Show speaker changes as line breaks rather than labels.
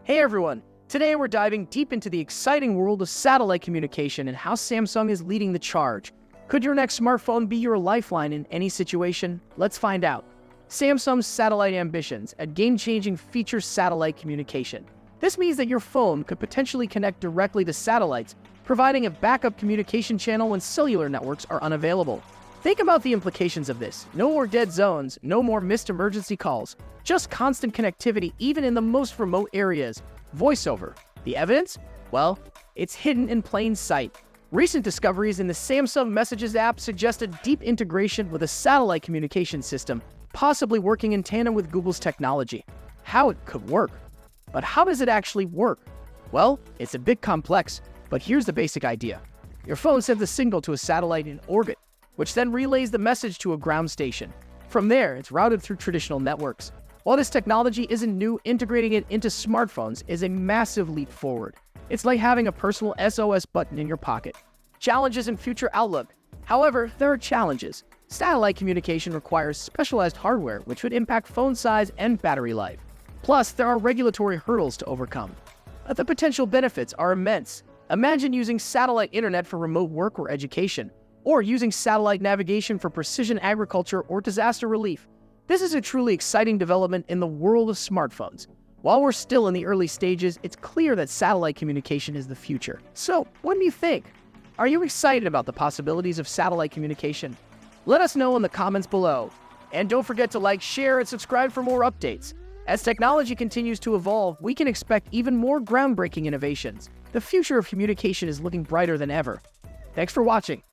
Hey everyone! Today we're diving deep into the exciting world of satellite communication and how Samsung is leading the charge. Could your next smartphone be your lifeline in any situation? Let's find out. Samsung's satellite ambitions, a game-changing feature satellite communication. This means that your phone could potentially connect directly to satellites, providing a backup communication channel when cellular networks are unavailable. Think about the implications of this. No more dead zones, no more missed emergency calls, just constant connectivity even in the most remote areas. Voiceover. The evidence? Well, it's hidden in plain sight. Recent discoveries in the Samsung Messages app suggest a deep integration with a satellite communication system, possibly working in tandem with Google's technology. How it could work. But how does it actually work? Well, it's a bit complex, but here's the basic idea. Your phone sends a signal to a satellite in orbit, which then relays the message to a ground station. From there, it's routed through traditional networks. While this technology isn't new, integrating it into smartphones is a massive leap forward. It's like having a personal SOS button in your pocket. Challenges and future outlook. However, there are challenges. Satellite communication requires specialized hardware, which would impact phone size and battery life. Plus, there are regulatory hurdles to overcome. But the potential benefits are immense. Imagine using satellite internet for remote work or education, or using satellite navigation for precision agriculture or disaster relief. This is a truly exciting development in the world of smartphones. While we're still in the early stages, it's clear that satellite communication is the future. So, what do you think? Are you excited about the possibilities of satellite communication? Let us know in the comments below. And don't forget to like, share, and subscribe for more updates. As technology continues to evolve, we can expect even more groundbreaking innovations. The future of communication is looking brighter than ever. Thanks for watching.